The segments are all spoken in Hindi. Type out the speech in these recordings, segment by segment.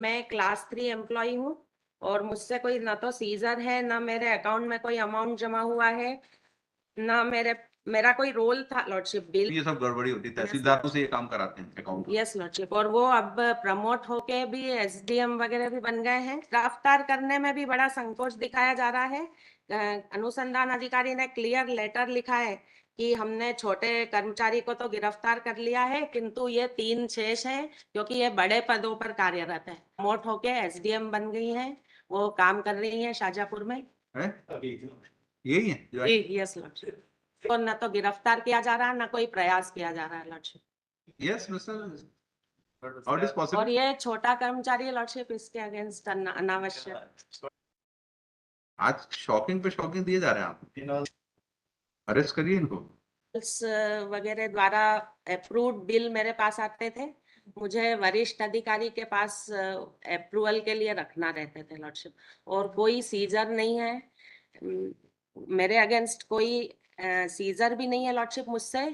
मैं क्लास 3 एम्प्लॉय हूँ और मुझसे कोई ना तो सीजर है, ना मेरे अकाउंट में कोई अमाउंट जमा हुआ है, ना मेरा कोई रोल था लॉर्डशिप। बिल ये सब गड़बड़ी होती है, तहसीलदारों से ये काम कराते हैं अकाउंट। Yes lordship. और वो अब प्रमोट होके भी एसडीएम वगैरह भी बन गए हैं। गिरफ्तार करने में भी बड़ा संकोच दिखाया जा रहा है। अनुसंधान अधिकारी ने क्लियर लेटर लिखा है कि हमने छोटे कर्मचारी को तो गिरफ्तार कर लिया है, किंतु ये 3 शेष हैं क्योंकि ये बड़े पदों पर कार्यरत है। प्रमोट होके एसडीएम बन गई हैं, वो काम कर रही हैं शाजापुर में। है यही है जो यस लॉर्डशिप। तो न तो गिरफ्तार किया जा रहा है, ना कोई प्रयास किया जा रहा है lordship. Yes mister how it is और पॉसिबल। ये छोटा कर्मचारी है लॉर्डशिप, इसके अगेंस्ट अनावश्यक आज शॉकिंग पे शॉकिंग दिए जा रहे हैं आप। अरेस्ट करिए इनको। वगैरह द्वारा अप्रूव्ड बिल मेरे पास आते थे, मुझे वरिष्ठ अधिकारी के पास अप्रूवल के लिए रखना रहते थे लॉर्डशिप। और कोई सीजर नहीं है मेरे अगेंस्ट, कोई सीजर भी नहीं है लॉर्डशिप। मुझसे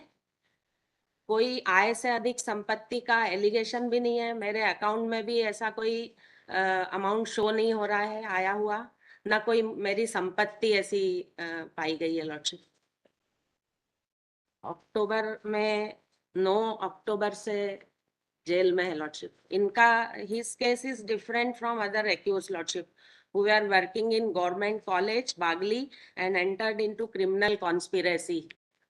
कोई आय से अधिक संपत्ति का एलिगेशन भी नहीं है। मेरे अकाउंट में भी ऐसा कोई अमाउंट शो नहीं हो रहा है आया हुआ, ना कोई मेरी संपत्ति ऐसी पाई गई है लॉर्डशिप। अक्टूबर में 9 अक्टूबर से जेल में है लॉर्डशिप। इनका his case is different from other accused lordship who were working in government college Bagli and entered into criminal conspiracy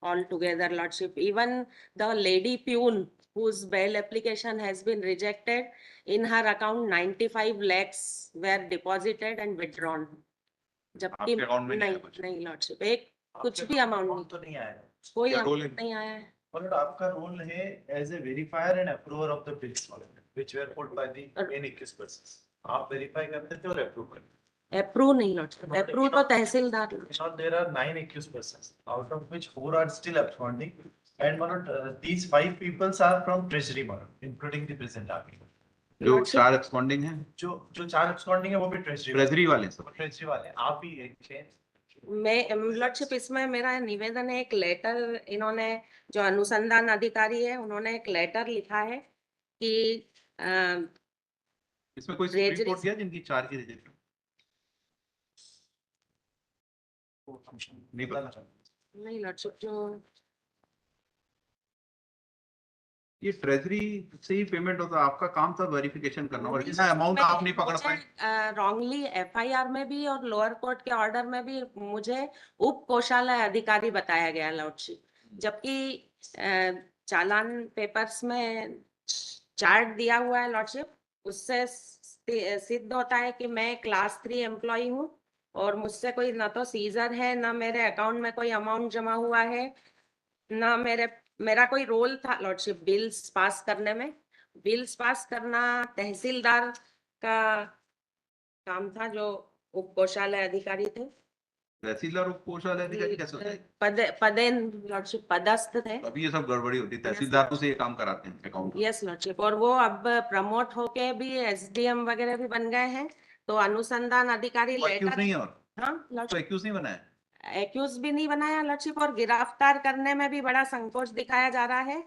altogether lordship. Even the lady peon whose bail application has been rejected, in her account 95 lakhs were deposited and withdrawn. जबकि आपके अकाउंट में नहीं लॉर्डशिप, एक कुछ भी अमाउंट तो नहीं आया, कोई क्या रोल अमाउंट नहीं आया है। और आपका रोल है as a verifier and approver of the bills which were put by the main experts. आप वेरीफाई करते थे और अप्रूव करते थे। अप्रूव नहीं लॉर्डशिप, अप्रूव तो तहसीलदार। Now there are 9 accused persons, out of which 4 are still absconding, and these 5 people are from Treasury, including the present army. जो 4 एक्सपॉन्डिंग हैं, जो 4 absconding है वो भी ट्रेजरी वाले सब। ट्रेजरी वाले। आप भी एक चेंज मैं लॉर्डशिप, इसमें मेरा निवेदन है, एक लेटर इन्होंने, जो अनुसंधान अधिकारी है, उन्होंने एक लेटर लिखा है कि इसमें कोई सुप्रीम कोर्ट दिया जिनकी 4 की रिजेक्ट नहीं पता। नहीं लॉर्डशिप, जो ये ट्रेजरी से ही पेमेंट होता है, आपका काम था वेरिफिकेशन करना, और इतना अमाउंट आप नहीं पकड़ पाए। रॉन्गली एफआईआर में भी और लोअर कोर्ट के ऑर्डर में भी मुझे उप कोषालय अधिकारी बताया गया लॉर्डशिप, जबकि चालान पेपर्स में चार्ट दिया हुआ है लॉर्डशिप। उससे सिद्ध होता है कि मैं क्लास 3 एम्प्लॉय हूँ और मुझसे कोई ना तो सीजर है, ना मेरे अकाउंट में कोई अमाउंट जमा हुआ है, ना मेरा कोई रोल था लॉर्डशिप बिल्स पास करने में। बिल्स पास करना तहसीलदार का काम था, जो उप कोषालय अधिकारी थे। तहसीलदार उप कोषालय अधिकारी कैसे होते हैं? पदे लॉर्डशिप पदस्थ थे। अभी ये सब गड़बड़ी होती है, तहसीलदारों से ये काम कराते हैं अकाउंट। Yes lordship. और वो अब प्रमोट होके भी एसडीएम वगैरह भी बन गए हैं। तो अनुसंधान अधिकारी लेटर नहीं है, और हाँ तो लॉर्डशिप, एक्यूज नहीं बनाया। एक्यूज भी नहीं बनाया लॉर्डशिप। और गिरफ्तार करने में भी बड़ा संकोच दिखाया जा रहा है।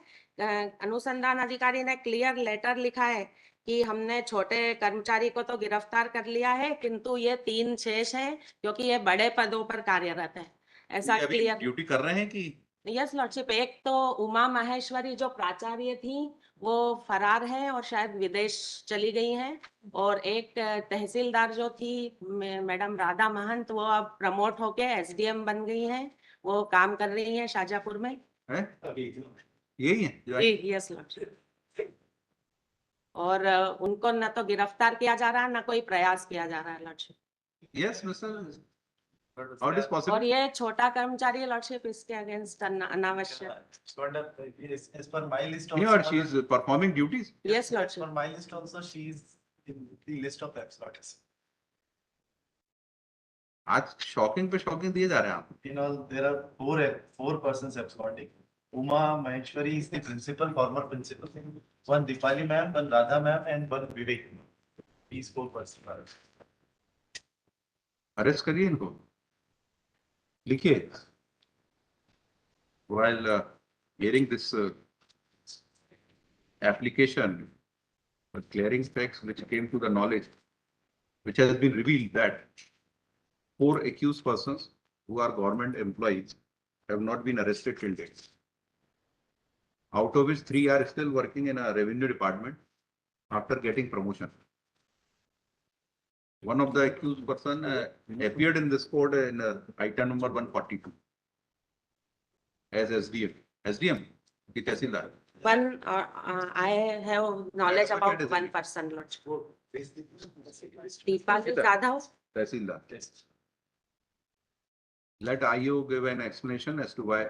अनुसंधान अधिकारी ने क्लियर लेटर लिखा है कि हमने छोटे कर्मचारी को तो गिरफ्तार कर लिया है, किंतु ये 3 शेष हैं क्योंकि ये बड़े पदों पर कार्यरत है, ऐसा क्लियर। ड्यूटी कर रहे हैं कि यस लॉर्डशिप। एक तो उमा माहेश्वरी जो प्राचार्य थी, वो फरार है और शायद विदेश चली गई हैं। और एक तहसीलदार जो थी मैडम राधा महंत, वो अब प्रमोट होके एसडीएम बन गई हैं, वो काम कर रही हैं शाजापुर में। है यही है जो यस लॉर्डशिप। और उनको न तो गिरफ्तार किया जा रहा है, ना कोई प्रयास किया जा रहा है lordship. Yes mister how it is और पॉसिबल। ये छोटा कर्मचारी है लॉर्डशिप, इसके अगेंस्ट अनावश्यक as per my list नहीं, also, और she is performing duties. Yes as lordship. per my list also she is in the list of absconders. आज शॉकिंग पे शॉकिंग दिए जा रहे हैं आप। In all, there are four persons absconding. Uma Maheshwari is the principal, former principal. One Dipali ma'am, one Radha ma'am, and one Vivek. These 4 persons are. Arrest करिए इनको, लिखिए। While hearing this application, But clearing facts which came to the knowledge, which has been revealed that 4 accused persons who are government employees have not been arrested till date. Out of which 3 are still working in a revenue department after getting promotion. One of the accused person appeared in this court in item number 142 as SDM. SDM, ki Tehsildar. One, I have knowledge about Advocate is one it? person, Lordship. Deepali Jadhav. Tehsildar. Let IO give an explanation as to why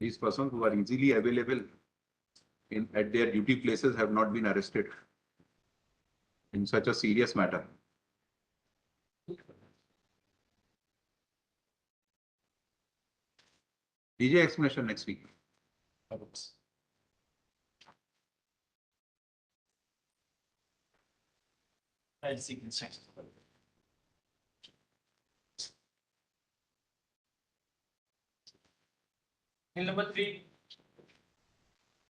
these persons who are easily available at their duty places have not been arrested in such a serious matter. DJ explanation next week. I'll see in section. In number 3,